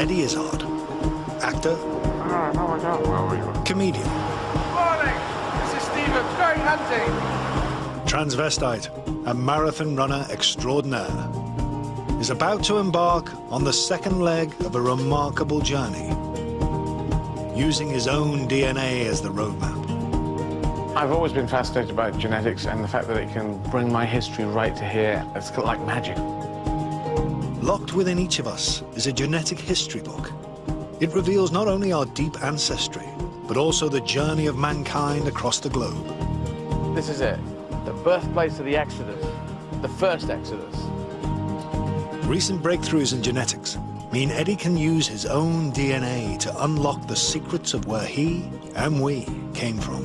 Eddy Izzard, actor, comedian, Morning, this is Stephen, very hunting. transvestite, and marathon runner extraordinaire, is about to embark on the second leg of a remarkable journey, using his own DNA as the roadmap. I've always been fascinated by genetics and the fact that it can bring my history right to here. It's like magic. Locked within each of us is a genetic history book. It reveals not only our deep ancestry, but also the journey of mankind across the globe. This is it, the birthplace of the Exodus, the first Exodus. Recent breakthroughs in genetics mean Eddy can use his own DNA to unlock the secrets of where he and we came from.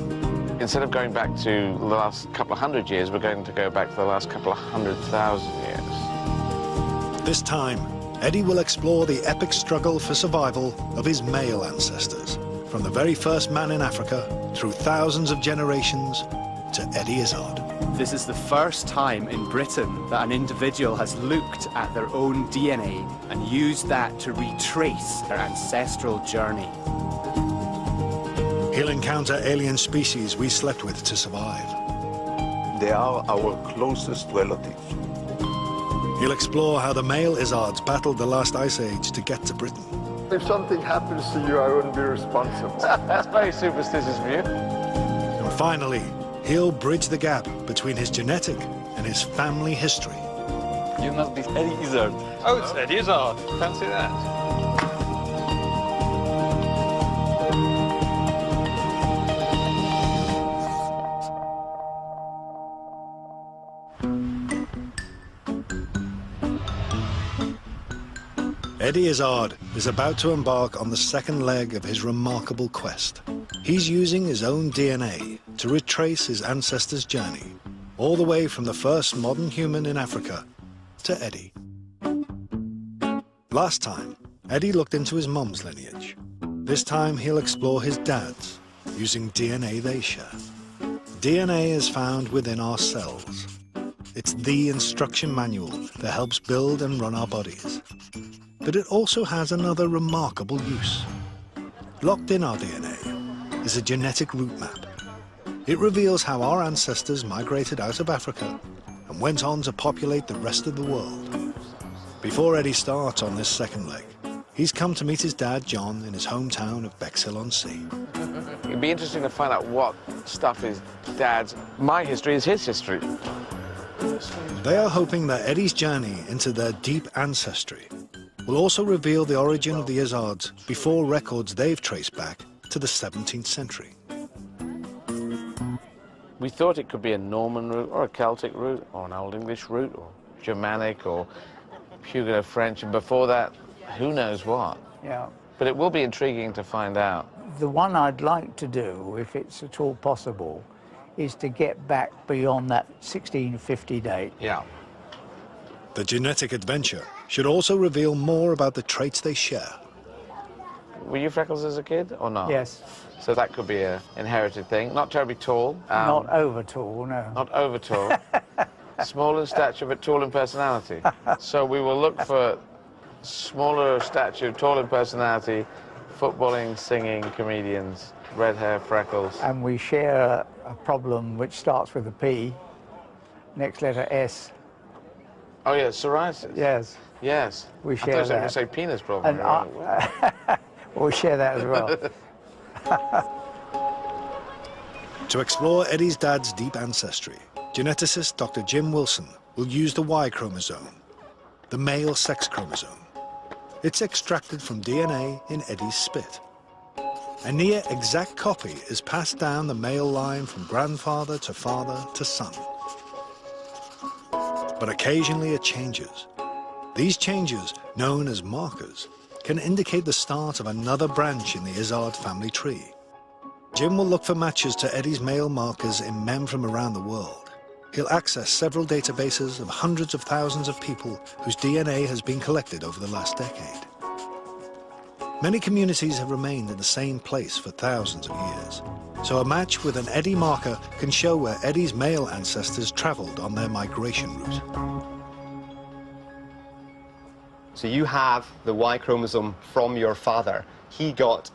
Instead of going back to the last couple of hundred years, we're going to go back to the last couple of 100,000 years. This time, Eddy will explore the epic struggle for survival of his male ancestors, from the very first man in Africa, through thousands of generations, to Eddy Izzard. This is the first time in Britain that an individual has looked at their own DNA and used that to retrace their ancestral journey. He'll encounter alien species we slept with to survive. They are our closest relatives. He'll explore how the male Izzards battled the last ice age to get to Britain. If something happens to you, I wouldn't be responsible. That's very superstitious of you. And finally, he'll bridge the gap between his genetic and his family history. You must be Eddy Izzard. Oh, it's Eddy Izzard. Fancy that. Eddy Izzard is about to embark on the second leg of his remarkable quest. He's using his own DNA to retrace his ancestors' journey, all the way from the first modern human in Africa to Eddy. Last time, Eddy looked into his mum's lineage. This time, he'll explore his dad's, using DNA they share. DNA is found within our cells. It's the instruction manual that helps build and run our bodies. But it also has another remarkable use. Locked in our DNA is a genetic route map. It reveals how our ancestors migrated out of Africa and went on to populate the rest of the world. Before Eddy starts on this second leg, he's come to meet his dad, John, in his hometown of Bexhill-on-Sea. It'd be interesting to find out what stuff is Dad's. My history is his history. They are hoping that Eddy's journey into their deep ancestry will also reveal the origin of the Izzards before records they've traced back to the 17th century. We thought it could be a Norman route, or a Celtic route, or an Old English route, or Germanic, or Huguenot French, and before that, who knows what. Yeah. But it will be intriguing to find out. The one I'd like to do, if it's at all possible, is to get back beyond that 1650 date. Yeah. The genetic adventure should also reveal more about the traits they share. Were you freckles as a kid, or not? Yes. So that could be an inherited thing. Not terribly tall. Not over tall, no. Not over tall. Small in stature, but tall in personality. So we will look for smaller stature, tall in personality, footballing, singing, comedians, red hair, freckles. And we share a problem which starts with a P, next letter S. Oh, yeah, psoriasis. Yes. Yes. We I share thought you were going that. to say penis problem. And we share that as well. To explore Eddy's dad's deep ancestry, geneticist Dr. Jim Wilson will use the Y chromosome, the male sex chromosome. It's extracted from DNA in Eddy's spit. A near exact copy is passed down the male line from grandfather to father to son. But occasionally it changes. These changes, known as markers, can indicate the start of another branch in the Izzard family tree. Jim will look for matches to Eddy's male markers in men from around the world. He'll access several databases of hundreds of thousands of people whose DNA has been collected over the last decade. Many communities have remained in the same place for thousands of years, so a match with an Eddy marker can show where Eddy's male ancestors traveled on their migration route. So you have the Y chromosome from your father. He got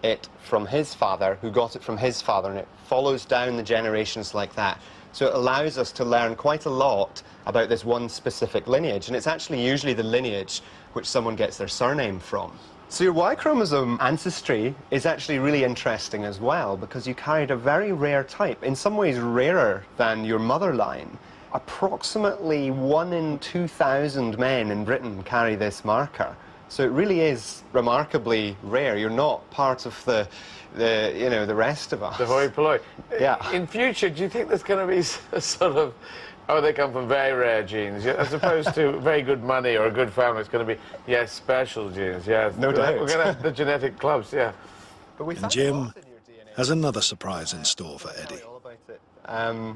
it from his father, who got it from his father, and it follows down the generations like that. So it allows us to learn quite a lot about this one specific lineage, and it's actually usually the lineage which someone gets their surname from. So your Y chromosome ancestry is actually really interesting as well, because you carried a very rare type, in some ways rarer than your mother line. Approximately 1 in 2,000 men in Britain carry this marker. So it really is remarkably rare. You're not part of the rest of us. The hoi polloi. Yeah. In future, do you think there's going to be a sort of, oh, they come from very rare genes, as opposed to very good money or a good family? It's going to be, yes, special genes, yes. No doubt. We're going to have the genetic clubs, yeah. And Jim has another surprise in store for Eddy.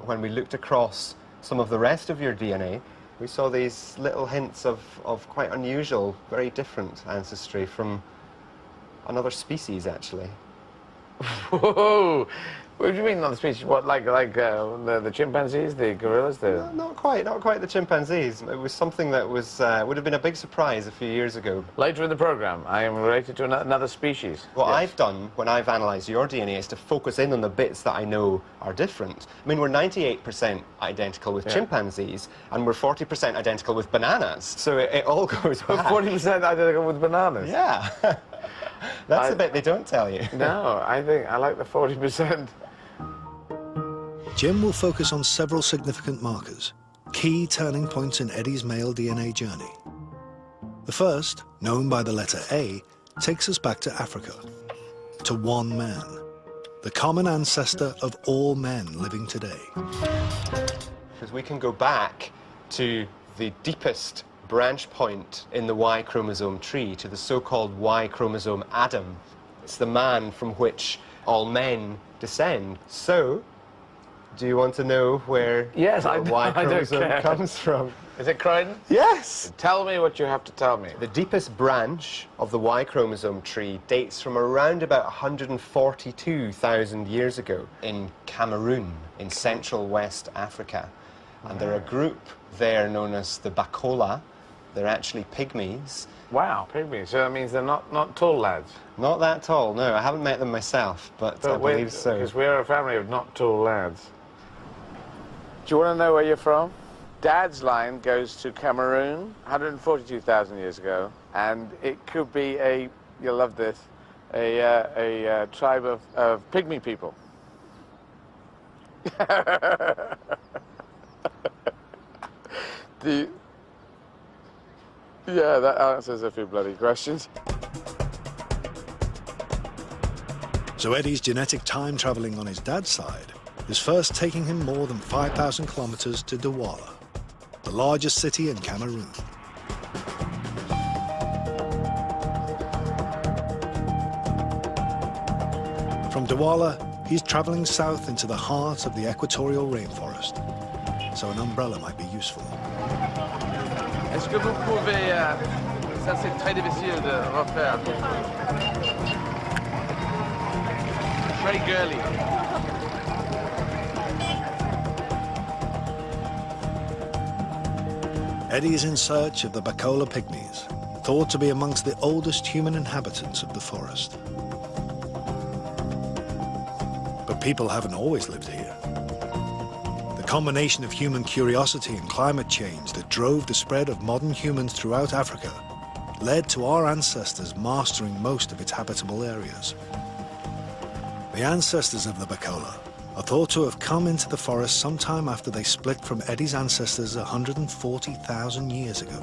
When we looked across some of the rest of your DNA, we saw these little hints of quite unusual, very different ancestry from another species, actually. Whoa! What do you mean, another species? What, like the chimpanzees, the gorillas? No, not quite the chimpanzees. It was something that was would have been a big surprise a few years ago. Later in the program, I am related to another species. What yes. I've done when I've analysed your DNA is to focus in on the bits that I know are different. I mean, we're 98% identical with chimpanzees, and we're 40% identical with bananas. So it all goes back. 40% identical with bananas? Yeah. That's the bit they don't tell you. No, I think I like the 40%. Jim will focus on several significant markers, key turning points in Eddy's male DNA journey. The first, known by the letter A, takes us back to Africa, to one man, the common ancestor of all men living today. Because we can go back to the deepest branch point in the Y chromosome tree, to the so-called Y chromosome Adam. It's the man from which all men descend. So, do you want to know where the Y chromosome comes from? Is it Croydon? Yes! Tell me what you have to tell me. The deepest branch of the Y chromosome tree dates from around about 142,000 years ago in Cameroon, in central West Africa. And there are a group there known as the Bakola. They're actually pygmies. Wow, pygmies. So that means they're not tall lads? Not that tall, no. I haven't met them myself, but I believe so. Because we're a family of not tall lads. Do you want to know where you're from? Dad's line goes to Cameroon 142,000 years ago, and it could be you'll love this, a tribe of pygmy people. Yeah, that answers a few bloody questions. So Eddy's genetic time travelling on his dad's side is first taking him more than 5,000 kilometres to Douala, the largest city in Cameroon. From Douala, he's travelling south into the heart of the equatorial rainforest, so an umbrella might be useful. Est-ce que vous pouvez... ça, c'est très difficile de refaire. Très girly. Eddy is in search of the Bakola pygmies, thought to be amongst the oldest human inhabitants of the forest. But people haven't always lived here. The combination of human curiosity and climate change that drove the spread of modern humans throughout Africa led to our ancestors mastering most of its habitable areas. The ancestors of the Bakola are thought to have come into the forest sometime after they split from Eddy's ancestors 140,000 years ago.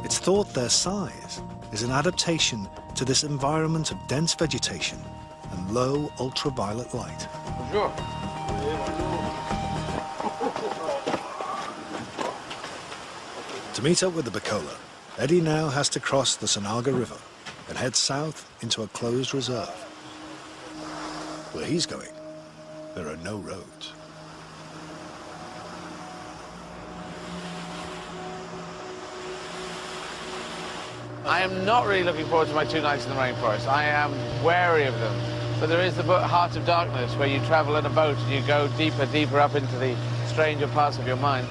It's thought their size is an adaptation to this environment of dense vegetation and low ultraviolet light. Bonjour. To meet up with the Bakola, Eddy now has to cross the Sanaga River and head south into a closed reserve. Where he's going, there are no roads. I am not really looking forward to my 2 nights in the rainforest. I am wary of them. But there is the Heart of Darkness, where you travel in a boat and you go deeper, deeper up into the stranger parts of your mind.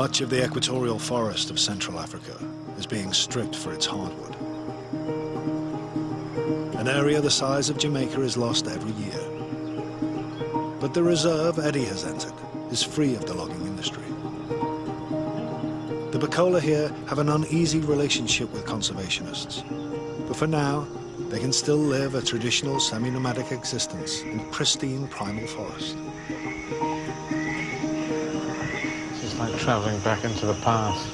Much of the equatorial forest of Central Africa is being stripped for its hardwood. An area the size of Jamaica is lost every year. But the reserve Eddy has entered is free of the logging industry. The Bacola here have an uneasy relationship with conservationists, but for now, they can still live a traditional semi-nomadic existence in pristine primal forest. This is like traveling back into the past.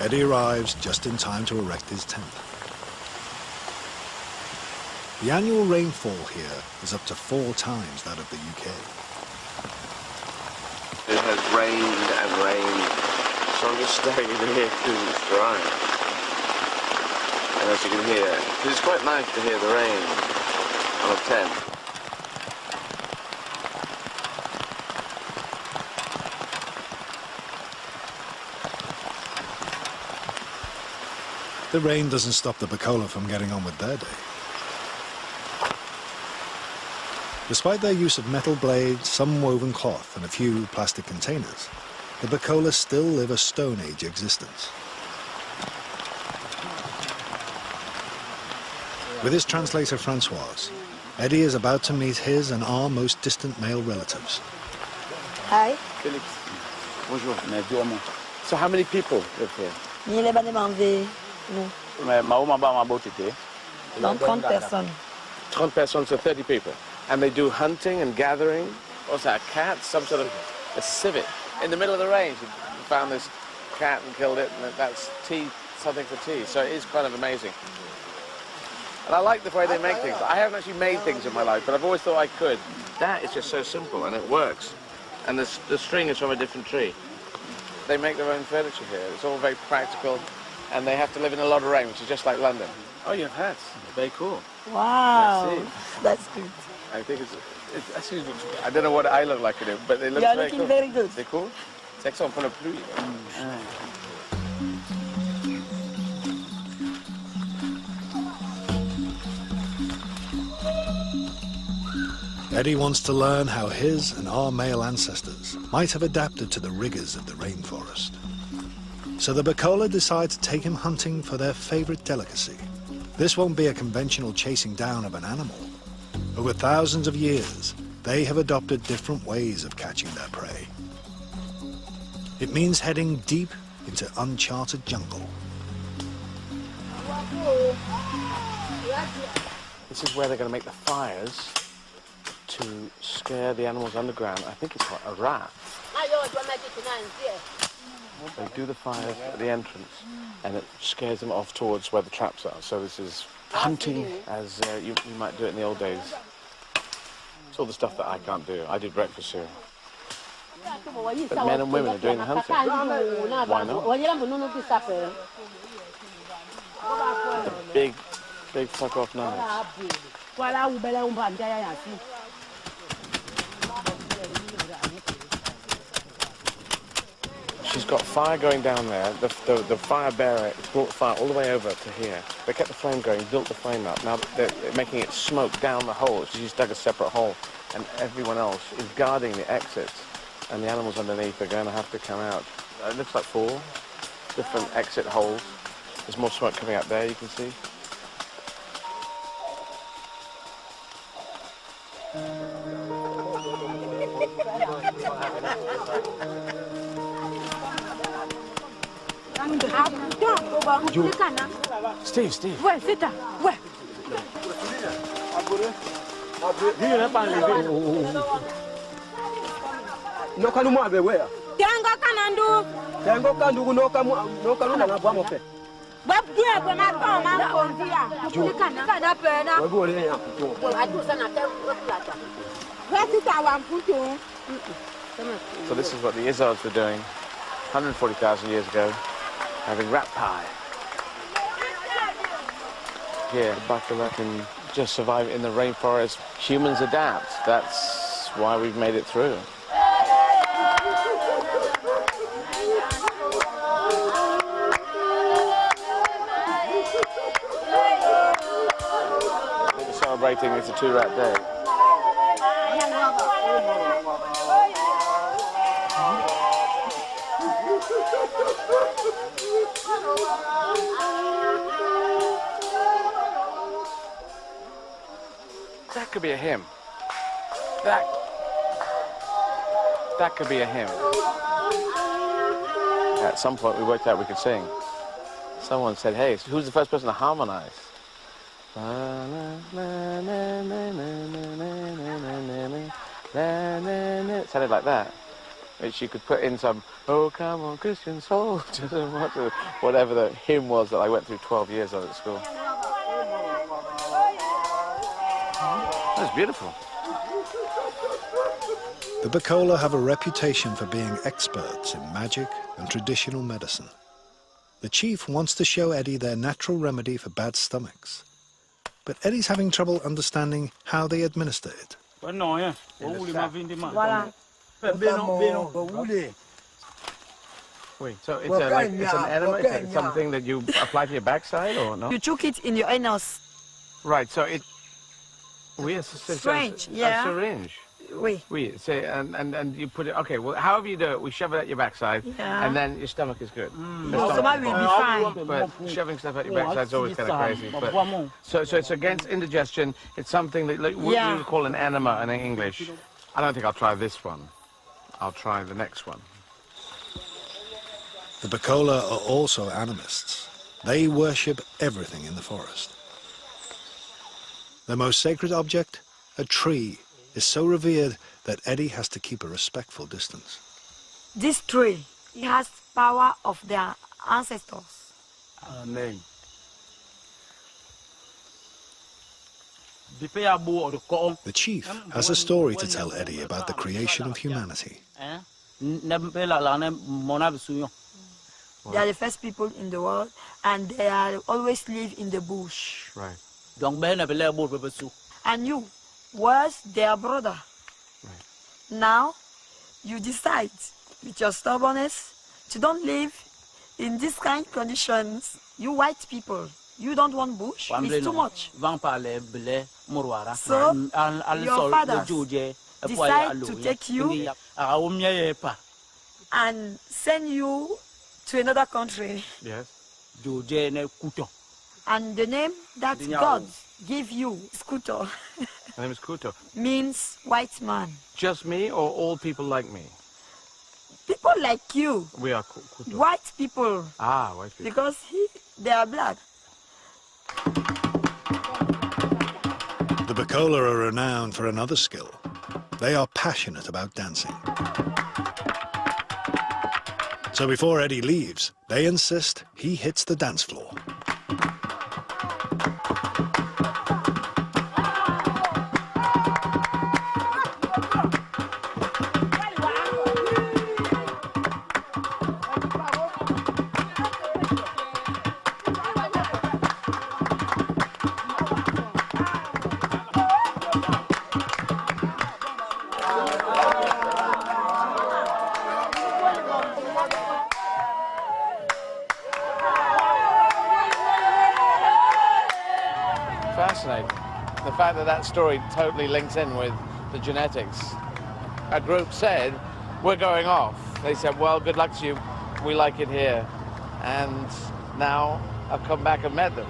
Eddy arrives just in time to erect his tent. The annual rainfall here is up to 4 times that of the UK. It has rained and rained, so I'm just staying in here because it's dry. And as you can hear, it's quite nice to hear the rain on a tent. The rain doesn't stop the Bacola from getting on with their day. Despite their use of metal blades, some woven cloth and a few plastic containers, the Bacola still live a Stone Age existence. With his translator Francoise, Eddy is about to meet his and our most distant male relatives. Hi. Felix. Bonjour. So how many people live here? 30 personnes. 30 personnes, so 30 people. And they do hunting and gathering. What's that, a cat? Some sort of a civet. In the middle of the range, you found this cat and killed it, and that's tea, something for tea. So it is kind of amazing. And I like the way they make things. I haven't actually made things in my life, but I've always thought I could. That is just so simple, and it works. And the string is from a different tree. They make their own furniture here. It's all very practical, and they have to live in a lot of rain, which is just like London. Oh, you have hats. Very cool. Wow. That's good. I think it's actually, I don't know what I look like in it, but they look You're very looking cool. very good. C'est cool. C'est que ça, on prend la pluie. Eddy wants to learn how his and our male ancestors might have adapted to the rigors of the rainforest. So the Bacola decide to take him hunting for their favorite delicacy. This won't be a conventional chasing down of an animal. Over thousands of years, they have adopted different ways of catching their prey. It means heading deep into uncharted jungle. This is where they're going to make the fires to scare the animals underground. I think it's called a rat. They do the fires at the entrance, and it scares them off towards where the traps are. So this is hunting as you might do it in the old days. It's all the stuff that I can't do. I did breakfast here. But men and women are doing the hunting. Why not? The big fuck-off knives. She's got fire going down there. The fire bearer brought fire all the way over to here. They kept the flame going, built the flame up. Now they're making it smoke down the hole. She's dug a separate hole, and everyone else is guarding the exits. And the animals underneath are going to have to come out. It looks like 4 different exit holes. There's more smoke coming out there, you can see. Steve. Ouais, c'est ça. Ouais. So this is what the Izzards were doing 140,000 years ago, having rat pie. Here, the Bacola can just survive in the rainforest. Humans adapt. That's why we've made it through. We're celebrating it's a 2-rat day. That could be a hymn. That could be a hymn. At some point we worked out we could sing. Someone said, hey, who's the first person to harmonize? It sounded like that. Which you could put in some, oh, come on, Christian soldiers, whatever the hymn was that I went through 12 years of at school. That's beautiful. The Bacola have a reputation for being experts in magic and traditional medicine. The chief wants to show Eddy their natural remedy for bad stomachs. But Eddy's having trouble understanding how they administer it. Voilà. Wait, so it's an enema? It's something that you apply to your backside or no? You took it in your anus. Right, so it... Strange, yeah. A syringe. Oui. Oui, say, and you put it... Okay, well, however you do it, we shove it at your backside, and then your stomach is good. Your stomach will be fine. But shoving stuff at your backside is always kind of crazy. But, so it's against indigestion. It's something that what we would call an enema in English. I don't think I'll try this one. I'll try the next one. The Bacola are also animists. They worship everything in the forest. Their most sacred object, a tree, is so revered that Eddy has to keep a respectful distance. This tree, it has power of their ancestors. Amen. The chief has a story to tell Eddy about the creation of humanity. They are the first people in the world, and they always live in the bush. Right. And you was their brother. Right. Now, you decide, with your stubbornness, to don't live in these kind of conditions. You white people, you don't want bush, it's too much. So, your fathers decide to take you and send you to another country. Yes. And the name that God gave you, Skuto, My name is Kuto. means white man. Just me or all people like me? People like you. We are Kuto. White people. Ah, white people. Because they are black. The Bacola are renowned for another skill. They are passionate about dancing. So before Eddy leaves, they insist he hits the dance floor. Fascinating. The fact that that story totally links in with the genetics. A group said, we're going off. They said, well, good luck to you. We like it here. And now I've come back and met them.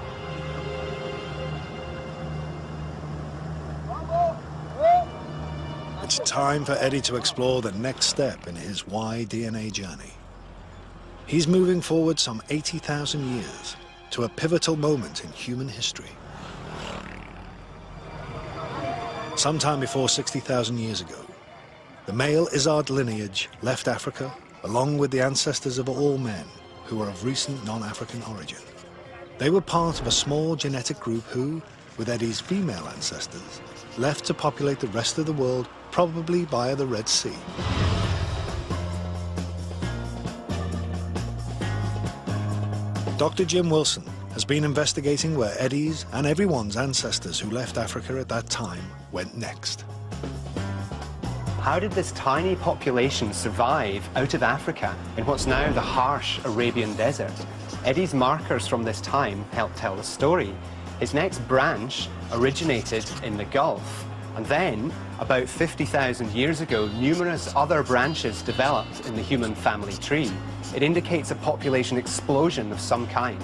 It's time for Eddy to explore the next step in his Y-DNA journey. He's moving forward some 80,000 years to a pivotal moment in human history. Sometime before 60,000 years ago, the male Izzard lineage left Africa along with the ancestors of all men who were of recent non-African origin. They were part of a small genetic group who, with Eddy's female ancestors, left to populate the rest of the world, probably via the Red Sea. Dr. Jim Wilson has been investigating where Eddy's and everyone's ancestors who left Africa at that time went next. How did this tiny population survive out of Africa in what's now the harsh Arabian desert? Eddy's markers from this time help tell the story. His next branch originated in the Gulf, and then, about 50,000 years ago, numerous other branches developed in the human family tree. It indicates a population explosion of some kind.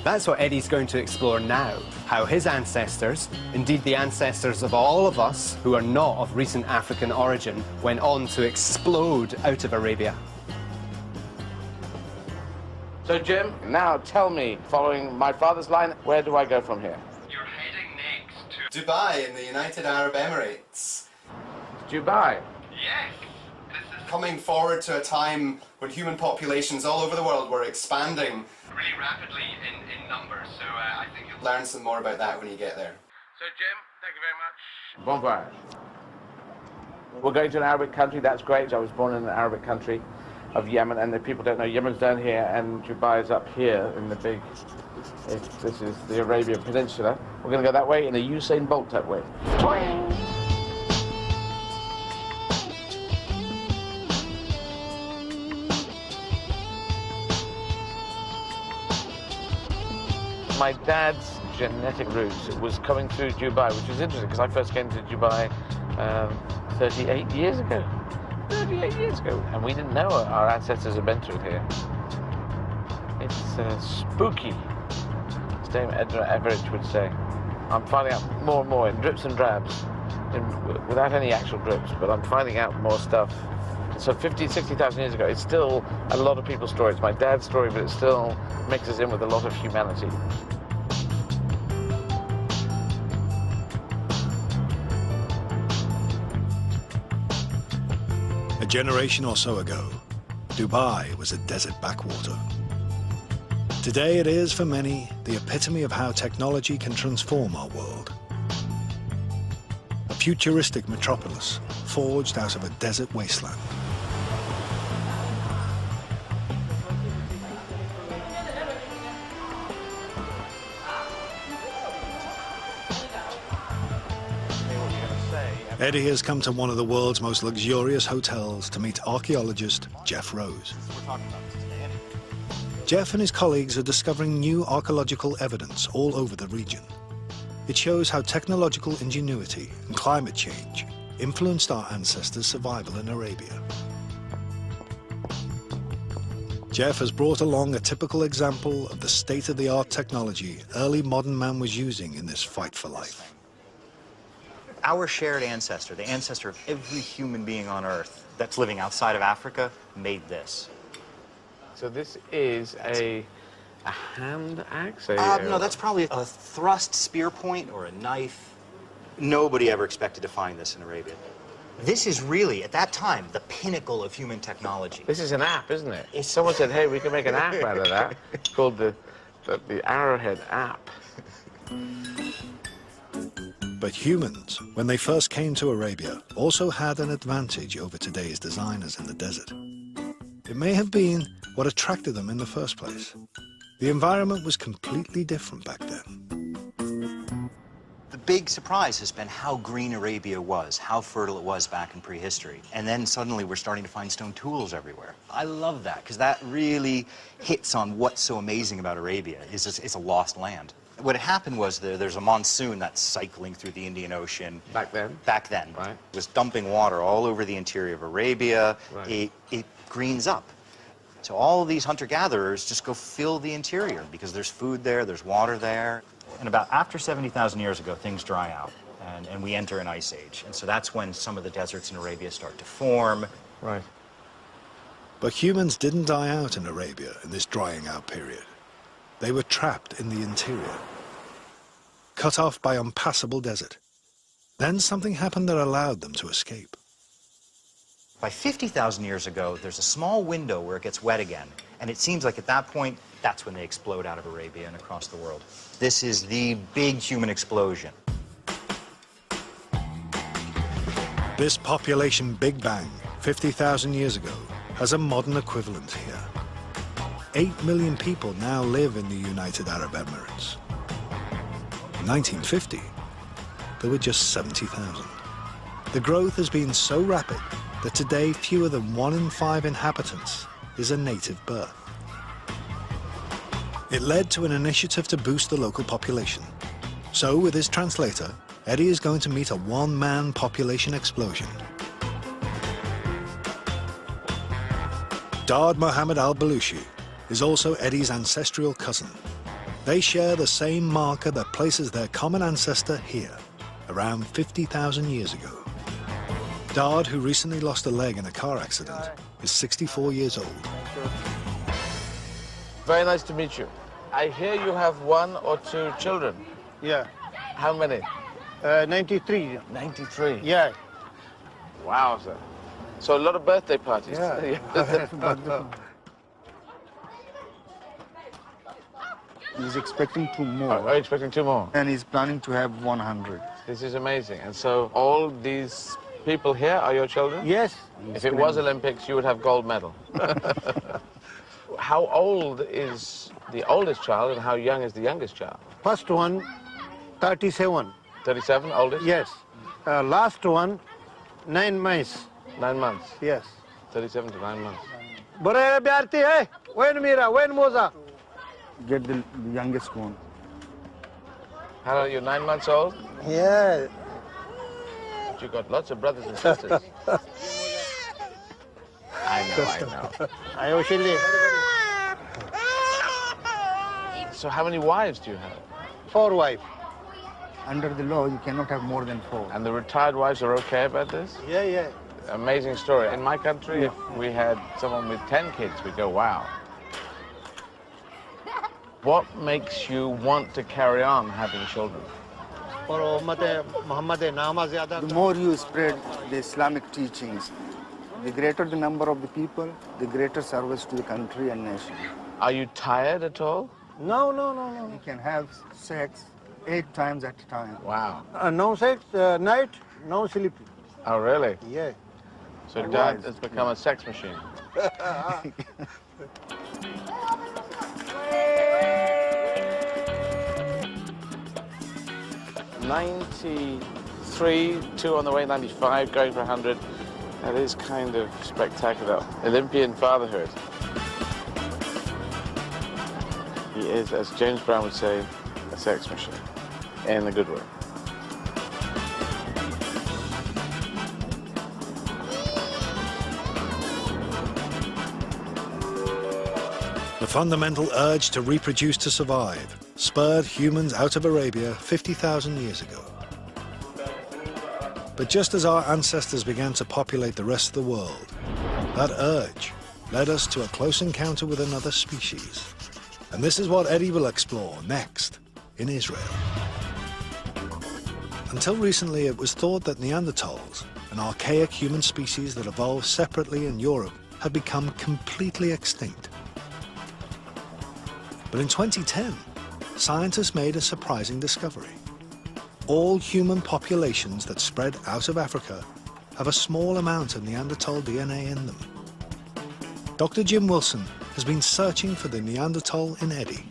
That's what Eddy's going to explore now, how his ancestors, indeed the ancestors of all of us who are not of recent African origin, went on to explode out of Arabia. So, Jim, now tell me, following my father's line, where do I go from here? You're heading next to Dubai in the United Arab Emirates. Dubai? Yes. This is coming forward to a time when human populations all over the world were expanding really rapidly in numbers, so I think you'll learn some more about that when you get there. So, Jim, thank you very much. Bon voyage. We're going to an Arabic country, that's great. I was born in an Arabic country of Yemen, and if people don't know, Yemen's down here and Dubai is up here in the big, this is the Arabian Peninsula. We're going to go that way in a Usain Bolt type way. My dad's genetic roots was coming through Dubai, which was interesting because I first came to Dubai 38 years ago. 38 years ago, and we didn't know our ancestors had been through here. It's spooky, as Dame Eddy Izzard would say. I'm finding out more and more in drips and drabs, without any actual drips, but I'm finding out more stuff. So 50, 60,000 years ago, it's still a lot of people's stories. It's my dad's story, but it still mixes in with a lot of humanity. A generation or so ago, Dubai was a desert backwater. Today it is, for many, the epitome of how technology can transform our world. A futuristic metropolis forged out of a desert wasteland. Eddy has come to one of the world's most luxurious hotels to meet archaeologist Jeff Rose. Jeff and his colleagues are discovering new archaeological evidence all over the region. It shows how technological ingenuity and climate change influenced our ancestors' survival in Arabia. Jeff has brought along a typical example of the state-of-the-art technology early modern man was using in this fight for life. Our shared ancestor, the ancestor of every human being on Earth that's living outside of Africa, made this. So this is a hand axe? No, that's probably a thrust spear point or a knife. Nobody ever expected to find this in Arabia. This is really, at that time, the pinnacle of human technology. This is an app, isn't it? Someone said, hey, we can make an app out of that. It's called the Arrowhead app. But humans, when they first came to Arabia, also had an advantage over today's designers in the desert. It may have been what attracted them in the first place. The environment was completely different back then. The big surprise has been how green Arabia was, how fertile it was back in prehistory. And then suddenly we're starting to find stone tools everywhere. I love that, because that really hits on what's so amazing about Arabia, is it's a lost land. What happened was there's a monsoon that's cycling through the Indian Ocean. Back then? Back then. Right. It was dumping water all over the interior of Arabia. Right. It greens up. So all of these hunter-gatherers just go fill the interior because there's food there, there's water there. And about after 70,000 years ago, things dry out, and we enter an ice age. And so that's when some of the deserts in Arabia start to form. Right. But humans didn't die out in Arabia in this drying out period. They were trapped in the interior, cut off by impassable desert. Then something happened that allowed them to escape. By 50,000 years ago, there's a small window where it gets wet again. And it seems like at that point, that's when they explode out of Arabia and across the world. This is the big human explosion. This population Big Bang, 50,000 years ago, has a modern equivalent here. 8 million people now live in the United Arab Emirates. In 1950, there were just 70,000. The growth has been so rapid that today fewer than 1 in 5 inhabitants is a native birth. It led to an initiative to boost the local population. So with his translator, Eddy is going to meet a one-man population explosion. Dard Mohammed al-Baluchi is also Eddy's ancestral cousin. They share the same marker that places their common ancestor here, around 50,000 years ago. Dard, who recently lost a leg in a car accident, is 64 years old. Very nice to meet you. I hear you have 1 or 2 children. Yeah. How many? 93. 93? Yeah. Wow, sir. So a lot of birthday parties. Yeah. He's expecting 2 more. Are you expecting 2 more? And he's planning to have 100. This is amazing. And so all these people here are your children? Yes. If it was Olympics, you would have gold medal. How old is the oldest child and how young is the youngest child? First one, 37. 37, oldest? Yes. Last one, 9 months. 9 months? Yes. 37 to 9 months. When Moza? Get the youngest one. How are you, 9 months old? Yeah. But you got lots of brothers and sisters. I know. So how many wives do you have? 4 wives. Under the law, you cannot have more than 4. And the retired wives are okay about this? Yeah, yeah. Amazing story. In my country, if we had someone with 10 kids, we'd go, wow. What makes you want to carry on having children? The more you spread the Islamic teachings, the greater the number of the people, the greater service to the country and nation. Are you tired at all? No. You can have sex 8 times at a time. Wow. No sex, night, no sleeping. Oh, really? Yeah. So Dad has become a sex machine. 93, 2 on the way, 95, going for 100. That is kind of spectacular. Olympian fatherhood. He is, as James Brown would say, a sex machine, in a good way. The fundamental urge to reproduce to survive spurred humans out of Arabia 50,000 years ago. But just as our ancestors began to populate the rest of the world, that urge led us to a close encounter with another species. And this is what Eddy will explore next in Israel. Until recently, it was thought that Neanderthals, an archaic human species that evolved separately in Europe, had become completely extinct. But in 2010, scientists made a surprising discovery. All human populations that spread out of Africa have a small amount of Neanderthal DNA in them. Dr. Jim Wilson has been searching for the Neanderthal in Eddy.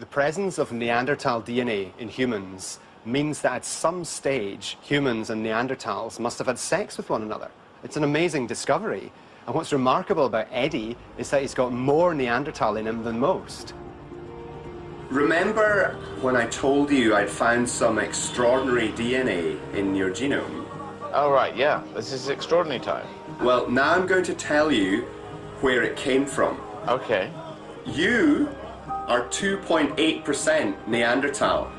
The presence of Neanderthal DNA in humans means that at some stage, humans and Neanderthals must have had sex with one another. It's an amazing discovery. And what's remarkable about Eddy is that he's got more Neanderthal in him than most. Remember when I told you I'd found some extraordinary DNA in your genome? Oh, right, yeah. This is extraordinary time. Well, now I'm going to tell you where it came from. Okay. You are 2.8% Neanderthal.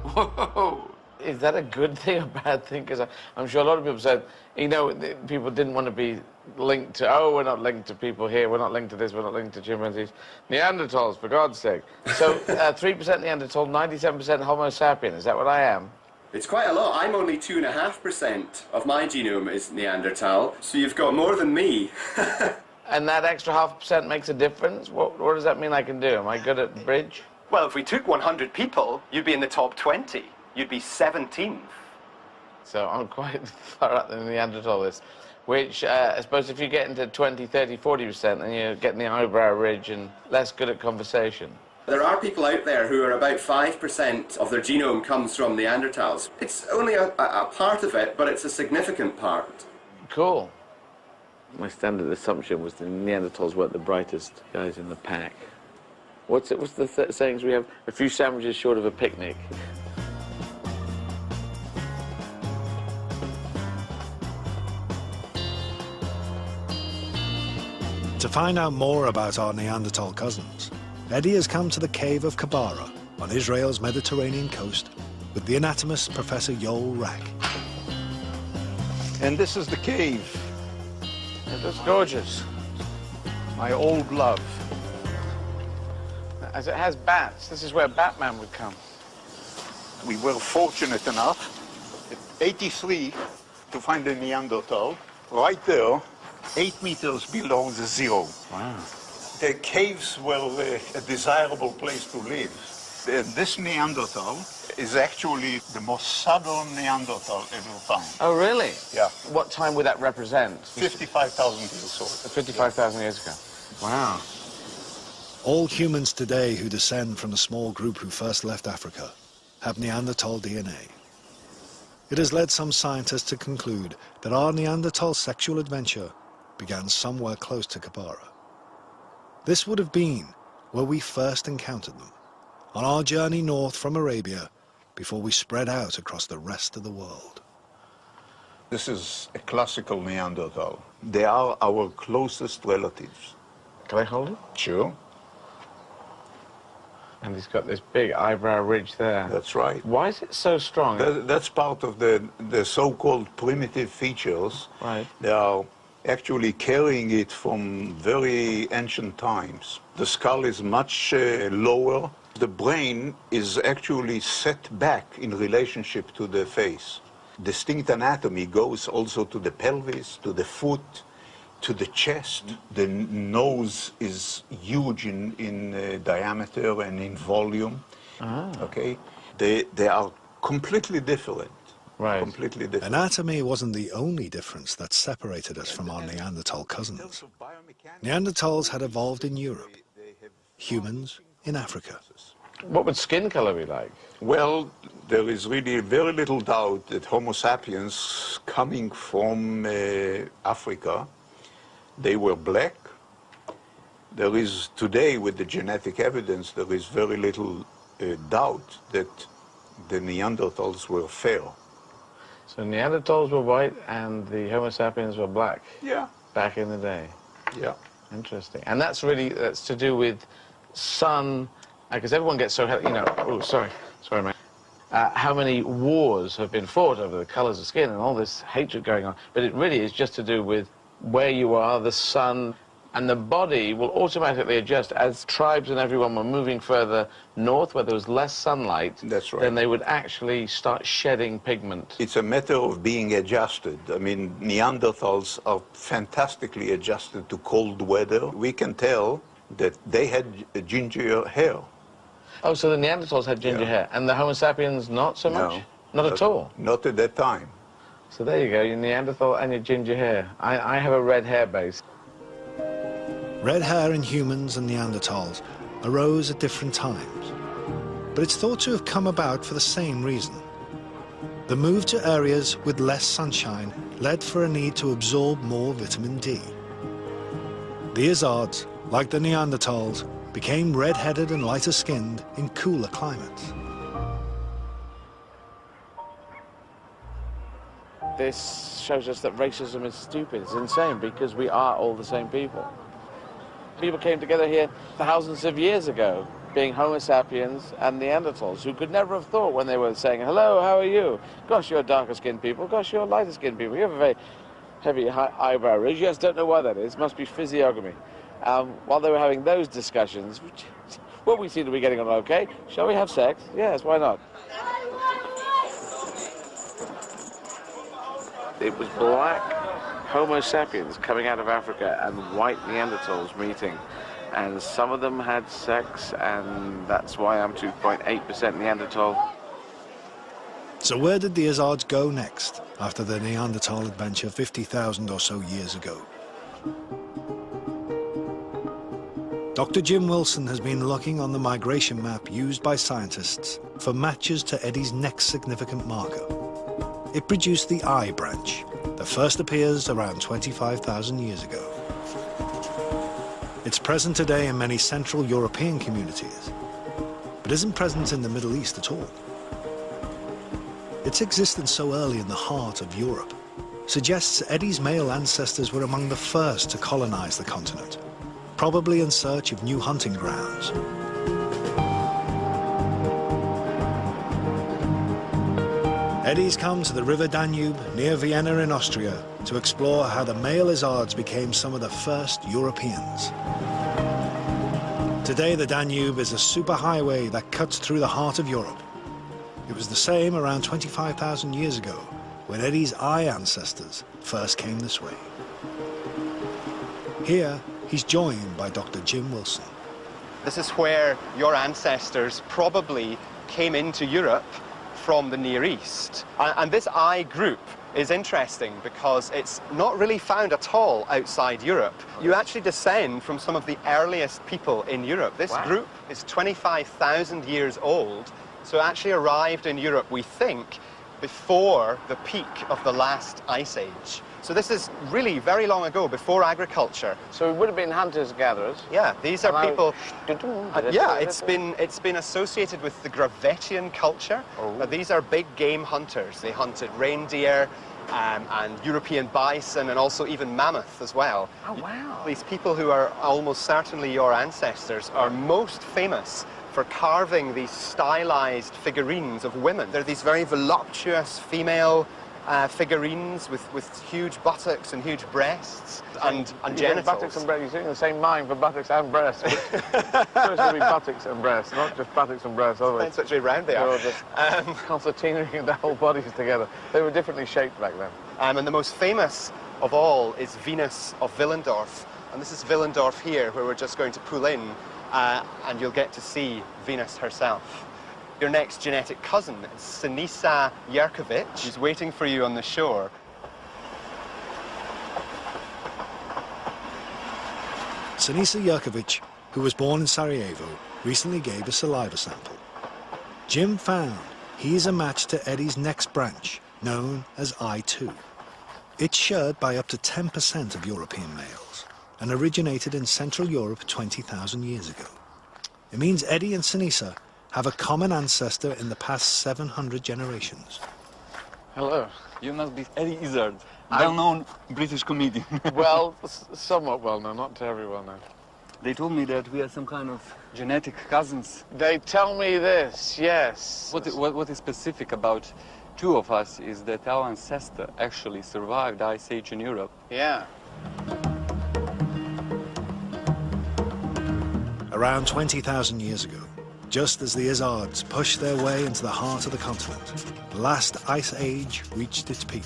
Whoa! Is that a good thing or bad thing? Because I'm sure a lot of people said, you know, people didn't want to be linked to, oh, we're not linked to people here, we're not linked to this, we're not linked to chimpanzees. Neanderthals, for God's sake. So 3% Neanderthal, 97% Homo sapien, is that what I am? It's quite a lot. I'm only 2.5% of my genome is Neanderthal, so you've got more than me. And that extra 0.5% makes a difference? What does that mean I can do? Am I good at bridge? Well, if we took 100 people, you'd be in the top 20. You'd be 17th. So I'm quite far up in the Neanderthal list, which I suppose if you get into 20, 30, 40%, then you're getting the eyebrow ridge and less good at conversation. There are people out there who are about 5% of their genome comes from Neanderthals. It's only a part of it, but it's a significant part. Cool. My standard assumption was the Neanderthals weren't the brightest guys in the pack. What's the sayings we have? A few sandwiches short of a picnic. To find out more about our Neanderthal cousins, Eddy has come to the cave of Kabara on Israel's Mediterranean coast with the anatomist Professor Yoel Rack. And this is the cave. It looks gorgeous. My old love. As it has bats, this is where Batman would come. We were fortunate enough at 83 to find a Neanderthal right there, 8 meters below the zero. Wow. The caves were a desirable place to live. And this Neanderthal is actually the most southern Neanderthal ever found. Oh, really? Yeah. What time would that represent? 55,000 years old. 55,000 years ago. Wow. All humans today who descend from the small group who first left Africa have Neanderthal DNA. It has led some scientists to conclude that our Neanderthal sexual adventure began somewhere close to Kabara. This would have been where we first encountered them, on our journey north from Arabia before we spread out across the rest of the world. This is a classical Neanderthal. They are our closest relatives. Can I hold it? Sure. And he's got this big eyebrow ridge there. That's right. Why is it so strong? That's part of the so-called primitive features. Right. They are actually carrying it from very ancient times. The skull is much lower. The brain is actually set back in relationship to the face. Distinct anatomy goes also to the pelvis, to the foot, to the chest. The nose is huge in diameter and in volume. Ah. Okay? They are completely different. Right. Completely different. Anatomy wasn't the only difference that separated us from our Neanderthal cousins. Neanderthals had evolved in Europe, humans in Africa. What would skin color be like? Well, there is really very little doubt that Homo sapiens coming from Africa, they were black. There is today, with the genetic evidence, there is very little doubt that the Neanderthals were fair. So Neanderthals were white and the Homo sapiens were black? Yeah. Back in the day? Yeah. Interesting. And that's to do with sun, because everyone gets so, you know, oh, sorry, mate. How many wars have been fought over the colors of skin and all this hatred going on. But it really is just to do with where you are, the sun, and the body will automatically adjust as tribes and everyone were moving further north where there was less sunlight. That's right. Then they would actually start shedding pigment. It's a matter of being adjusted. I mean, Neanderthals are fantastically adjusted to cold weather. We can tell that they had ginger hair. Oh, so the Neanderthals had ginger hair, and the Homo sapiens not so much? Not at all? Not at that time. So there you go, your Neanderthal and your ginger hair. I have a red hair base. Red hair in humans and Neanderthals arose at different times, but it's thought to have come about for the same reason. The move to areas with less sunshine led for a need to absorb more vitamin D. The Izzards, like the Neanderthals, became red-headed and lighter-skinned in cooler climates. This shows us that racism is stupid. It's insane because we are all the same people. People came together here thousands of years ago, being Homo sapiens and Neanderthals, who could never have thought when they were saying, hello, how are you? Gosh, you're darker-skinned people. Gosh, you're lighter-skinned people. You have a very heavy eyebrow ridge. You just don't know why that is. It must be physiognomy. While they were having those discussions, well, we seem to be getting on okay. Shall we have sex? Yes, why not? It was black Homo sapiens coming out of Africa and white Neanderthals meeting. And some of them had sex, and that's why I'm 2.8% Neanderthal. So where did the Izzards go next, after their Neanderthal adventure 50,000 or so years ago? Dr. Jim Wilson has been looking on the migration map used by scientists for matches to Eddy's next significant marker. It produced the I branch that first appears around 25,000 years ago. It's present today in many Central European communities, but isn't present in the Middle East at all. Its existence so early in the heart of Europe suggests Eddy's male ancestors were among the first to colonize the continent, probably in search of new hunting grounds. Eddy's come to the River Danube near Vienna in Austria to explore how the male Izzards became some of the first Europeans. Today, the Danube is a superhighway that cuts through the heart of Europe. It was the same around 25,000 years ago, when Eddy's I ancestors first came this way. Here, he's joined by Dr. Jim Wilson. This is where your ancestors probably came into Europe from the Near East. And this I group is interesting because it's not really found at all outside Europe. You actually descend from some of the earliest people in Europe. This group is 25,000 years old, so it actually arrived in Europe, we think, before the peak of the last ice age. So this is really very long ago, before agriculture. So it would have been hunters-gatherers. Yeah, these are people... yeah, it's been associated with the Gravettian culture. These are big game hunters. They hunted reindeer and European bison and also even mammoth as well. Oh, wow. These people who are almost certainly your ancestors are most famous for carving these stylized figurines of women. They're these very voluptuous female figurines with huge buttocks and huge breasts and genitals. Buttocks and breasts. You're sitting in the same mind for buttocks and breasts. It's supposed to be buttocks and breasts, not just buttocks and breasts. Depends which way round they are. Just concertinaing the whole bodies together. They were differently shaped back then. And the most famous of all is Venus of Willendorf. And this is Willendorf here, where we're just going to pull in, and you'll get to see Venus herself. Your next genetic cousin is Sinisa Jerkovic, who's waiting for you on the shore. Sinisa Jerkovic, who was born in Sarajevo, recently gave a saliva sample. Jim found he's a match to Eddy's next branch, known as I2. It's shared by up to 10% of European males and originated in Central Europe 20,000 years ago. It means Eddy and Sinisa have a common ancestor in the past 700 generations. Hello. You must be Eddy Izzard, well-known British comedian. Well, somewhat well-known, not terribly well-known. They told me that we are some kind of genetic cousins. They tell me this, yes. What is specific about two of us is that our ancestor actually survived the Ice Age in Europe. Yeah. Around 20,000 years ago, just as the Izzards pushed their way into the heart of the continent, the last ice age reached its peak.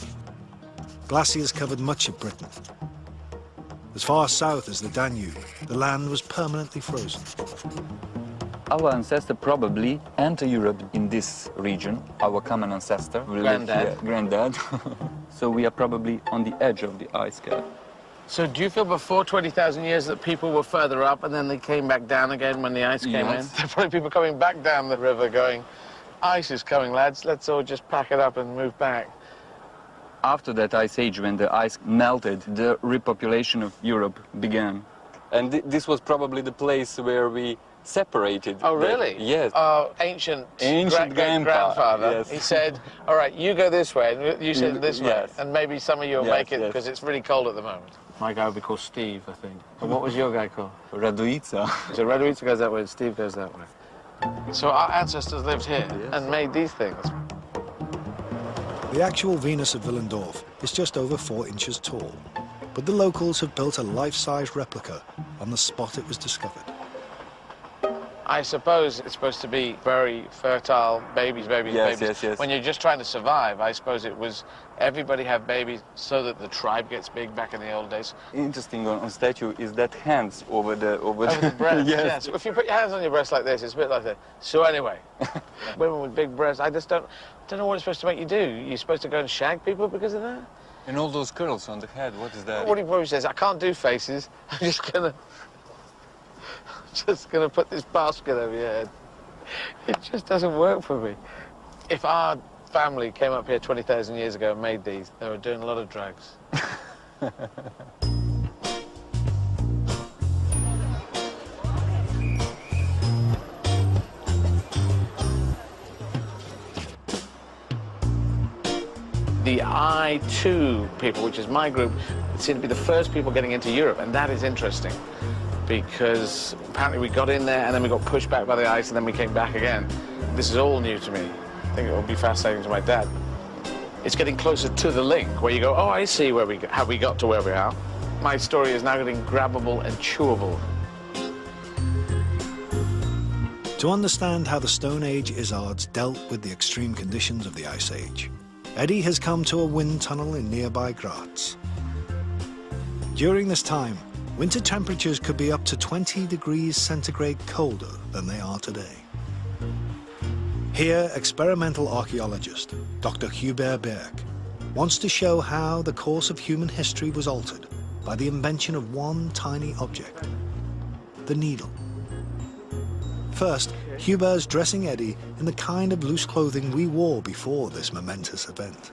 Glaciers covered much of Britain. As far south as the Danube, the land was permanently frozen. Our ancestor probably entered Europe in this region, our common ancestor. Granddad. So we are probably on the edge of the ice cap. So do you feel before 20,000 years that people were further up and then they came back down again when the ice came in? There are probably people coming back down the river going, ice is coming, lads, let's all just pack it up and move back. After that ice age, when the ice melted, the repopulation of Europe began. And this was probably the place where we separated. Oh, really? Yes. Our ancient grandfather, yes. He said, all right, you go this way, and you said this way, and maybe some of you will make it because it's really cold at the moment. My guy would be called Steve, I think. And what was your guy called? Radoica. So Radoica goes that way and Steve goes that way. So our ancestors lived here and made these things. The actual Venus of Willendorf is just over 4 inches tall, but the locals have built a life-size replica on the spot it was discovered. I suppose it's supposed to be very fertile babies. Yes. When you're just trying to survive, I suppose it was everybody have babies so that the tribe gets big back in the old days. Interesting on statue is that hands over the breast. Yes. So if you put your hands on your breast like this, it's a bit like that. So anyway, women with big breasts, I just don't know what it's supposed to make you do. You're supposed to go and shag people because of that? And all those curls on the head, what is that? What he probably says, I can't do faces, I'm just gonna Just going to put this basket over your head. It just doesn't work for me. If our family came up here 20,000 years ago and made these, they were doing a lot of drugs. The I2 people, which is my group, seem to be the first people getting into Europe, and that is interesting because apparently we got in there and then we got pushed back by the ice and then we came back again. This is all new to me. I think it will be fascinating to my dad. It's getting closer to the link where you go, oh, I see how we got to where we are. My story is now getting grabbable and chewable. To understand how the Stone Age Izzards dealt with the extreme conditions of the Ice Age, Eddy has come to a wind tunnel in nearby Graz. During this time, winter temperatures could be up to 20 degrees centigrade colder than they are today. Here, experimental archaeologist Dr. Hubert Berg wants to show how the course of human history was altered by the invention of one tiny object, the needle. First, Hubert's dressing Eddy in the kind of loose clothing we wore before this momentous event.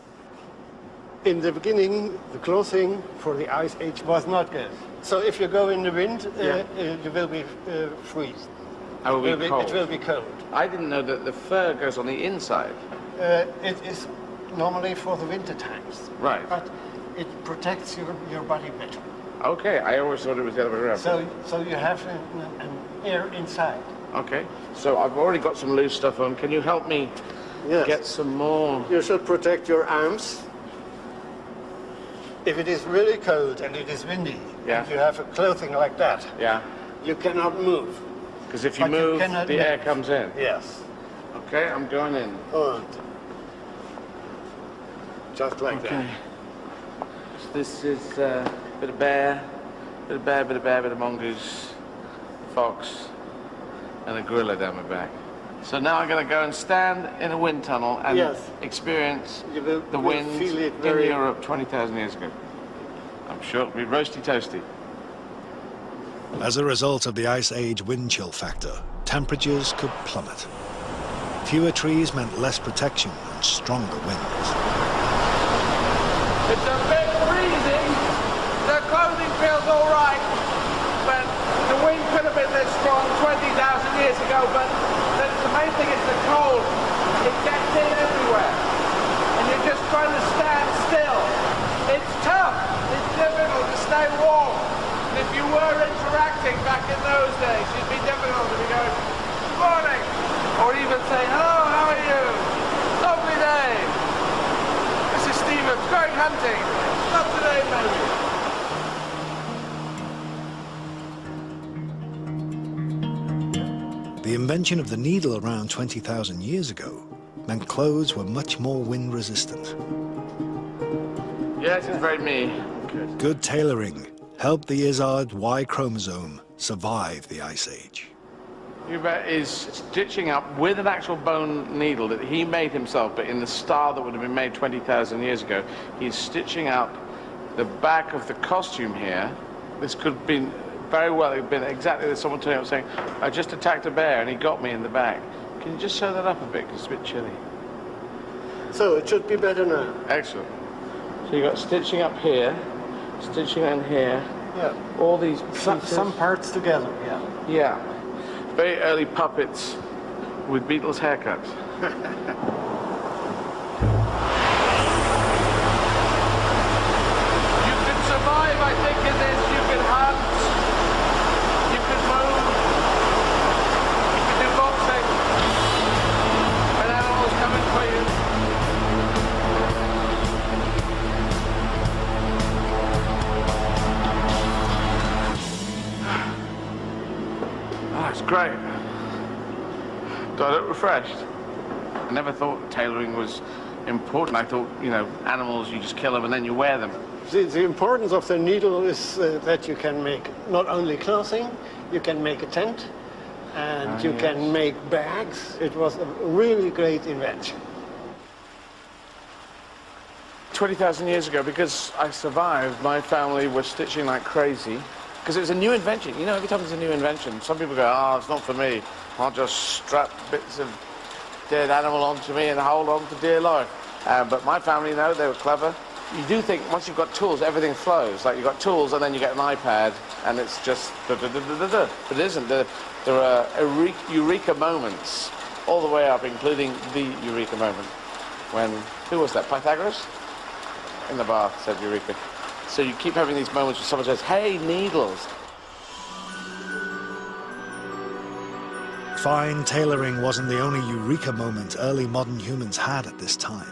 In the beginning, the clothing for the Ice Age was not good. So if you go in the wind, you will be freeze. I will be cold. It will be cold. I didn't know that the fur goes on the inside. It is normally for the winter times. Right. But it protects your body better. Okay, I always thought it was the other way around. So you have an air inside. Okay, so I've already got some loose stuff on. Can you help me get some more? You should protect your arms. If it is really cold and it is windy, and you have a clothing like that, you cannot move. Because if you move, the air comes in. Yes. Okay, I'm going in. And just like that. So this is a bit of bear, bit of mongoose, fox, and a gorilla down my back. So now I'm going to go and stand in a wind tunnel and experience the wind in Europe 20,000 years ago. I'm sure it'll be roasty toasty. As a result of the Ice Age wind chill factor, temperatures could plummet. Fewer trees meant less protection and stronger winds. It's a bit freezing. The clothing feels all right, but the wind could have been this strong 20,000 years ago, but the main thing is the cold. It gets in everywhere, and you're just trying to stand still. It's tough. It's difficult to stay warm. And if you were interacting back in those days, it'd be difficult to be going, good morning, or even saying, hello, how are you? Lovely day. This is Stephen, going hunting. Not today, maybe. The invention of the needle around 20,000 years ago meant clothes were much more wind resistant. Yes, it's very me. Good tailoring helped the Izzard Y chromosome survive the Ice Age. Hubert is stitching up with an actual bone needle that he made himself, but in the style that would have been made 20,000 years ago. He's stitching up the back of the costume here. This could have been very well have been exactly as someone turning up saying, I just attacked a bear and he got me in the back. Can you just show that up a bit, because it's a bit chilly. So it should be better now. Excellent. So you've got stitching up here, stitching in here. Yeah. All these pieces. Some parts together, yeah. Yeah. Very early puppets with Beatles haircuts. You can survive, I think, in this. You can hunt. You can move. You can do boxing. When animals coming for you. It's great. Do I look refreshed? I never thought tailoring was important. I thought, you know, animals, you just kill them and then you wear them. The importance of the needle is that you can make not only clothing, you can make a tent, and you can make bags. It was a really great invention. 20,000 years ago, because I survived, my family was stitching like crazy. Because it was a new invention. You know, every time there's a new invention, some people go, oh, it's not for me. I'll just strap bits of dead animal onto me and hold on for dear life. But my family, no, they were clever. You do think once you've got tools, everything flows. Like you've got tools and then you get an iPad and it's just da-da-da-da-da-da. But it isn't. There are eureka moments all the way up, including the eureka moment. When, who was that, Pythagoras? In the bath said eureka. So you keep having these moments where someone says, hey, needles. Fine tailoring wasn't the only eureka moment early modern humans had at this time.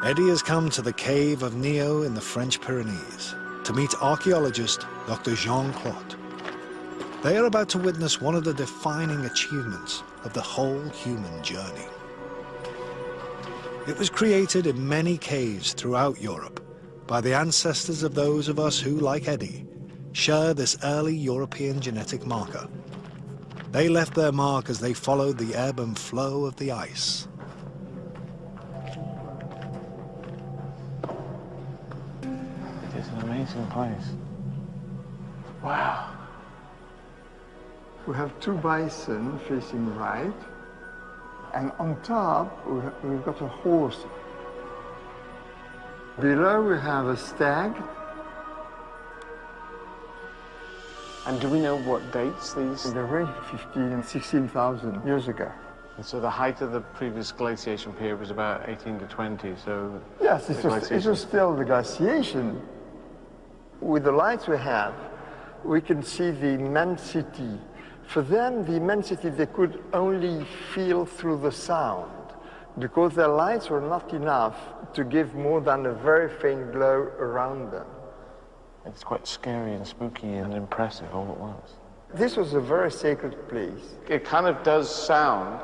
Eddy has come to the cave of Neo in the French Pyrenees to meet archaeologist Dr. Jean Clot. They are about to witness one of the defining achievements of the whole human journey. It was created in many caves throughout Europe by the ancestors of those of us who, like Eddy, share this early European genetic marker. They left their mark as they followed the ebb and flow of the ice. It is an amazing place. Wow. We have two bison facing right, and on top we've got a horse. Below we have a stag. And do we know what dates these? They range 15 and 16,000 years ago. And so the height of the previous glaciation period was about 18 to 20, so... Yes, it was still the glaciation. With the lights we have, we can see the immensity. For them, the immensity they could only feel through the sound, because their lights were not enough to give more than a very faint glow around them. It's quite scary and spooky and impressive all at once. This was a very sacred place. It kind of does sound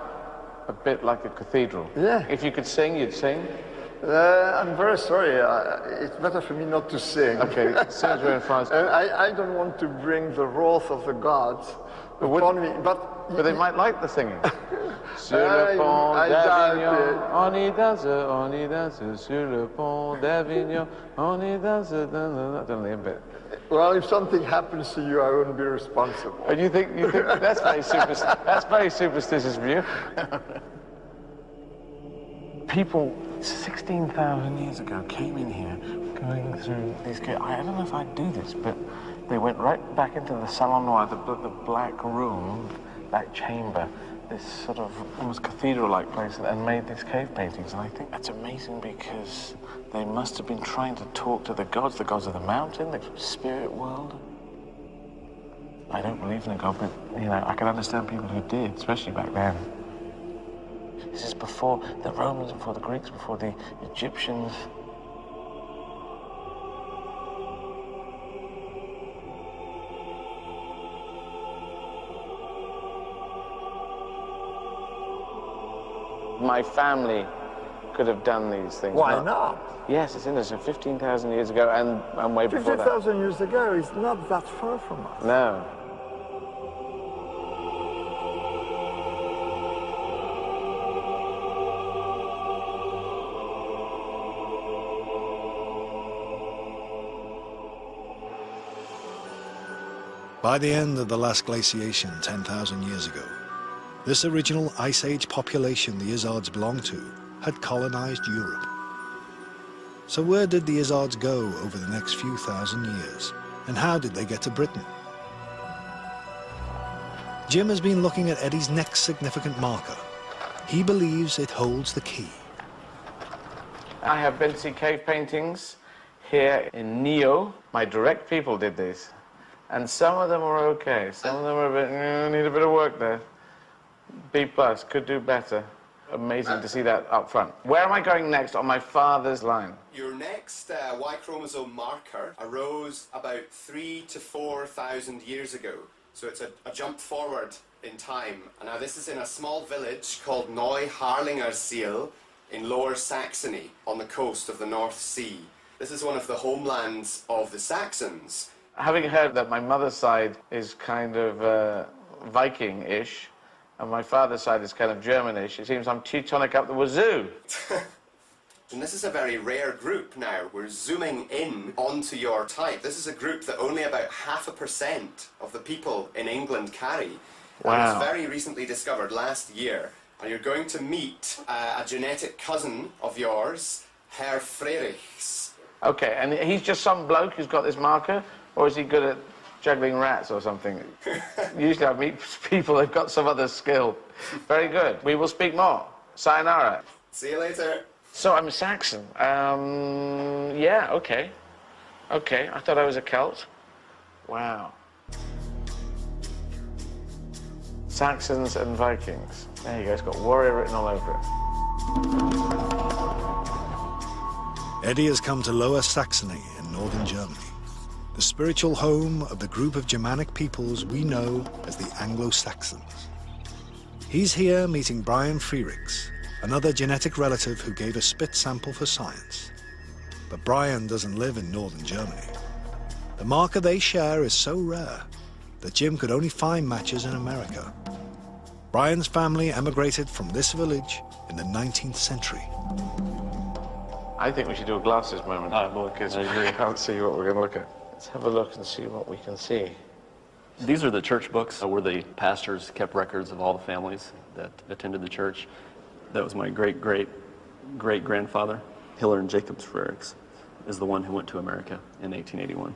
a bit like a cathedral. Yeah. If you could sing, you'd sing? I'm very sorry. It's better for me not to sing. Okay, sounds very fast. I don't want to bring the wrath of the gods upon me, but they might like the singing. Sur le pont d'Avignon, on y danse, sur le pont d'Avignon, on y danse, I don't know the bit. Well, if something happens to you, I wouldn't be responsible. And you think that's very superstitious of you. People 16,000 years ago came in here, going through these caves. I don't know if I'd do this, but they went right back into the Salon Noir, the black room, that chamber, this sort of almost cathedral-like place, and made these cave paintings. And I think that's amazing because they must have been trying to talk to the gods of the mountain, the spirit world. I don't believe in a god, but, you know, I can understand people who did, especially back then. This is before the Romans, before the Greeks, before the Egyptians. My family could have done these things. Why not? Yes, it's interesting. 15,000 years ago and way before that. 15,000 years ago is not that far from us. No. By the end of the last glaciation 10,000 years ago, this original Ice Age population the Izzards belonged to had colonized Europe. So where did the Izzards go over the next few thousand years? And how did they get to Britain? Jim has been looking at Eddy's next significant marker. He believes it holds the key. I have been to see cave paintings here in Neo. My direct people did these. And some of them were okay. Some of them were a bit, need a bit of work there. B+, could do better. Amazing to see that up front. Where am I going next on my father's line? Your next Y chromosome marker arose about 3,000 to 4,000 years ago. So it's a jump forward in time. And now this is in a small village called Neu-Harlingersiel in Lower Saxony on the coast of the North Sea. This is one of the homelands of the Saxons. Having heard that my mother's side is kind of Viking-ish, and my father's side is kind of Germanish, it seems I'm Teutonic up the wazoo. And this is a very rare group now. We're zooming in onto your type. This is a group that only about 0.5% of the people in England carry. Wow. And it was very recently discovered last year. And you're going to meet a genetic cousin of yours, Herr Frerichs. Okay, and he's just some bloke who's got this marker, or is he good at juggling rats or something? Usually I meet people who've got some other skill. Very good. We will speak more. Sayonara. See you later. So I'm a Saxon. Yeah, okay. Okay, I thought I was a Celt. Wow. Saxons and Vikings. There you go, it's got warrior written all over it. Eddy has come to Lower Saxony in northern Germany, the spiritual home of the group of Germanic peoples we know as the Anglo-Saxons. He's here meeting Brian Frerichs, another genetic relative who gave a spit sample for science. But Brian doesn't live in northern Germany. The marker they share is so rare that Jim could only find matches in America. Brian's family emigrated from this village in the 19th century. I think we should do a glasses moment, because we really can't see what we're going to look at. Let's have a look and see what we can see. These are the church books where the pastors kept records of all the families that attended the church. That was my great-great-great-grandfather. Hiller and Jacobs Frerichs is the one who went to America in 1881.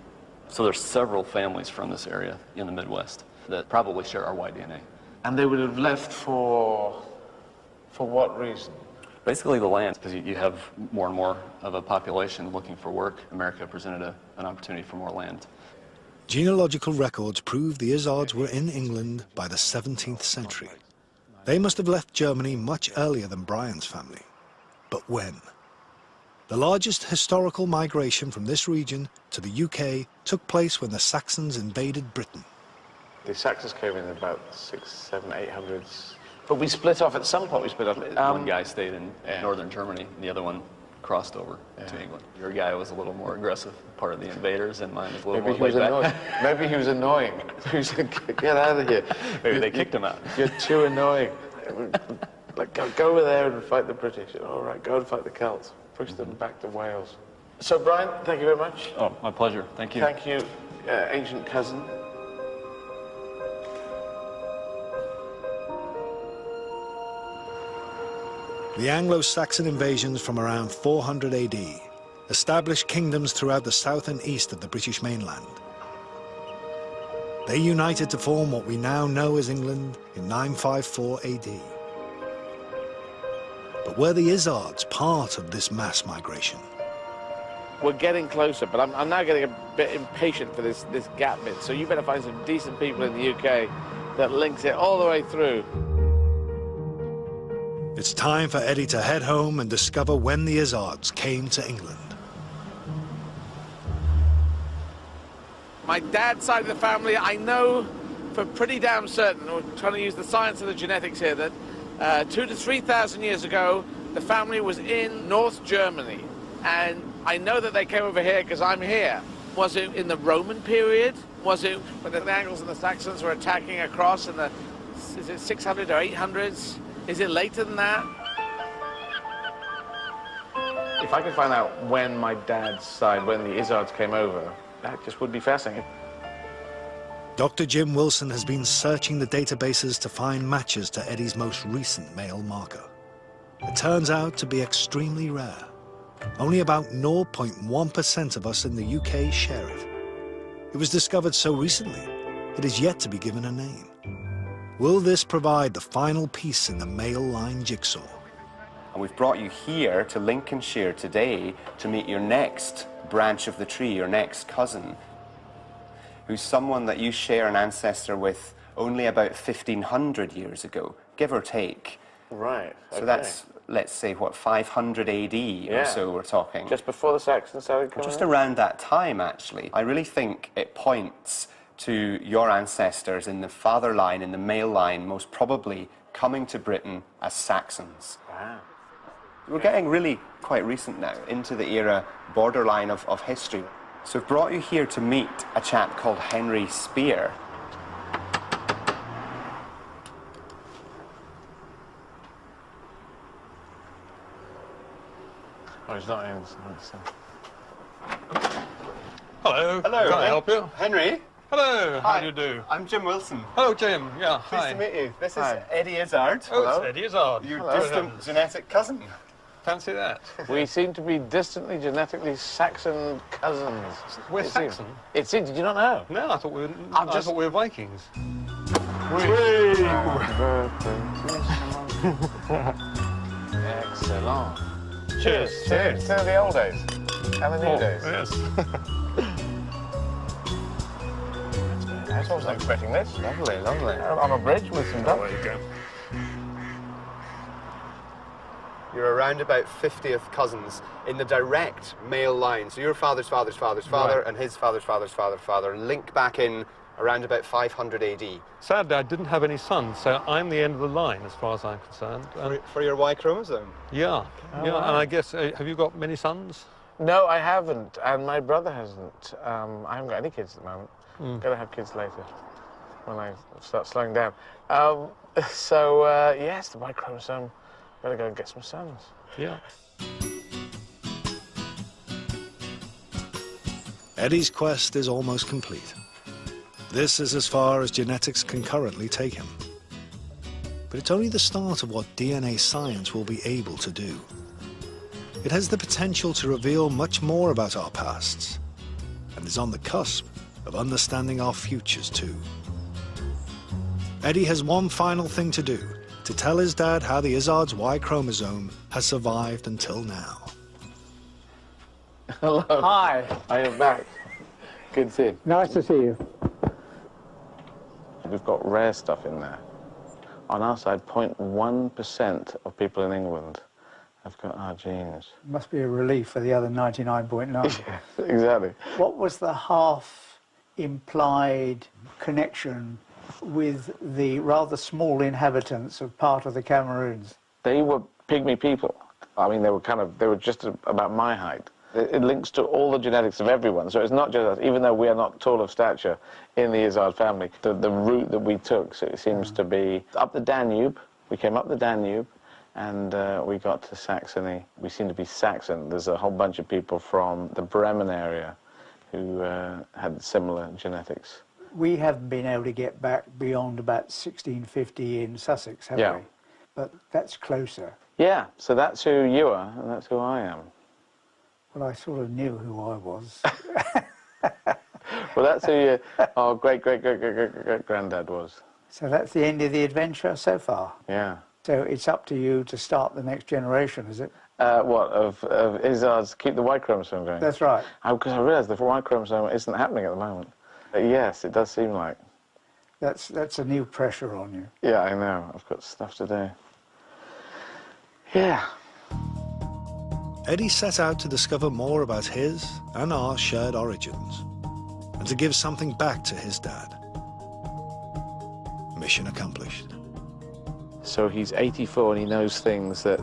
So there's several families from this area in the Midwest that probably share our Y DNA. And they would have left for what reason? Basically the land, because you have more and more of a population looking for work. America presented an opportunity for more land. Genealogical records prove the Izzards were in England by the 17th century. They must have left Germany much earlier than Brian's family. But when? The largest historical migration from this region to the UK took place when the Saxons invaded Britain. The Saxons came in about 600s, 700s, 800s. But we split off at some point. We split off. One guy stayed in northern Germany, and the other one crossed over to England. Your guy was a little more aggressive, part of the invaders, and mine was a little more laid back. Maybe he was annoying. He was like, get out of here. Maybe they kicked him out. You're too annoying. Like, go over there and fight the British. All right, go and fight the Celts. Push them back to Wales. So, Brian, thank you very much. Oh, my pleasure. Thank you. Thank you, ancient cousin. The Anglo-Saxon invasions from around 400 AD established kingdoms throughout the south and east of the British mainland. They united to form what we now know as England in 954 AD. But were the Izzards part of this mass migration? We're getting closer, but I'm now getting a bit impatient for this gap bit. So you better find some decent people in the UK that links it all the way through. It's time for Eddy to head home and discover when the Izzards came to England. My dad's side of the family, I know for pretty damn certain, we're trying to use the science of the genetics here, that 2,000 to 3,000 years ago, the family was in North Germany. And I know that they came over here because I'm here. Was it in the Roman period? Was it when the Angles and the Saxons were attacking across in the, is it 600 or 800s? Is it later than that? If I could find out when my dad's side, when the Izzards came over, that just would be fascinating. Dr. Jim Wilson has been searching the databases to find matches to Eddy's most recent male marker. It turns out to be extremely rare. Only about 0.1% of us in the UK share it. It was discovered so recently, it is yet to be given a name. Will this provide the final piece in the male line jigsaw? And we've brought you here to Lincolnshire today to meet your next branch of the tree, your next cousin, who's someone that you share an ancestor with only about 1,500 years ago, give or take. Right. So that's, let's say, what, 500 AD or so we're talking. Just before the Saxons started coming Just in? around that time, actually. I really think it points to your ancestors in the father line, in the male line, most probably coming to Britain as Saxons. Wow. We're getting really quite recent now, into the era borderline of history. So I've brought you here to meet a chap called Henry Spear. Oh, he's not in. Hello. Hello. Can I help you? Henry. Hello. Hi. How do you do? I'm Jim Wilson. Hello, Jim. Yeah. Pleased hi. to meet you. This is Hi. Eddy Izzard. Oh, it's Eddy Izzard. Your Hello. distant genetic cousin. Fancy that. We seem to be distantly genetically Saxon cousins. We're It Saxon? seems. It seems. Did you not know? No, I thought we were. I'm I just- thought we were Vikings. Excellent. Cheers. Cheers. To the old days and the new days. Yes. I wasn't expecting this. Lovely, lovely. On a bridge with some ducks. There you go. You're around about 50th cousins in the direct male line. So your father's father's father's father Right. and his father's father's father's father link back in around about 500 AD. Sadly, I didn't have any sons, so I'm the end of the line as far as I'm concerned. For your Y chromosome? Yeah. Oh, yeah. wow. And I guess, have you got many sons? No, I haven't, and my brother hasn't. I haven't got any kids at the moment. Gonna have kids later when I start slowing down. Yes, the Y chromosome. Better go and get some sons. Yeah. Eddy's quest is almost complete. This is as far as genetics can currently take him. But it's only the start of what DNA science will be able to do. It has the potential to reveal much more about our pasts, and is on the cusp of understanding our futures too. Eddy has one final thing to do, to tell his dad how the Izzard's Y chromosome has survived until now. Hello. Hi. I am back. Good to see you. Nice to see you. We've got rare stuff in there. On our side, 0.1% of people in England have got our genes. Must be a relief for the other 99.9. Exactly. What was the half-implied connection with the rather small inhabitants of part of the Cameroons? They were pygmy people. I mean, they were just about my height. It links to all the genetics of everyone, so it's not just us. Even though we are not tall of stature in the Izzard family, the route that we took, so it seems to be up the Danube. We came up the Danube, and we got to Saxony. We seem to be Saxon. There's a whole bunch of people from the Bremen area who had similar genetics. We haven't been able to get back beyond about 1650 in Sussex, have we? But that's closer. Yeah, so that's who you are, and that's who I am. Well, I sort of knew who I was. Well, that's who our great-great-great-great-great-granddad was. So that's the end of the adventure so far. Yeah. So it's up to you to start the next generation, is it? What, of Izzard's keep the Y chromosome going? That's right. Because I realise the Y chromosome isn't happening at the moment. Yes, it does seem like. That's a new pressure on you. Yeah, I know. I've got stuff to do. Yeah. Eddy set out to discover more about his and our shared origins, and to give something back to his dad. Mission accomplished. So he's 84 and he knows things that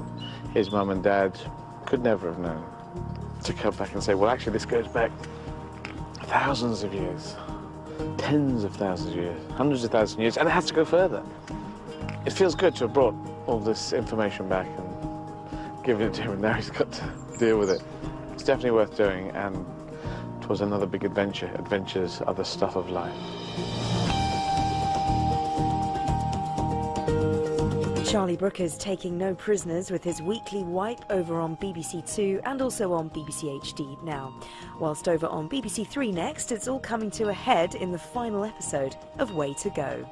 his mum and dad could never have known. To come back and say, well, actually, this goes back thousands of years, tens of thousands of years, hundreds of thousands of years, and it has to go further. It feels good to have brought all this information back and given it to him, and now he's got to deal with it. It's definitely worth doing, and it was another big adventure. Adventures are the stuff of life. Charlie Brooker's taking no prisoners with his weekly wipe over on BBC Two and also on BBC HD now. Whilst over on BBC Three next, it's all coming to a head in the final episode of Way to Go.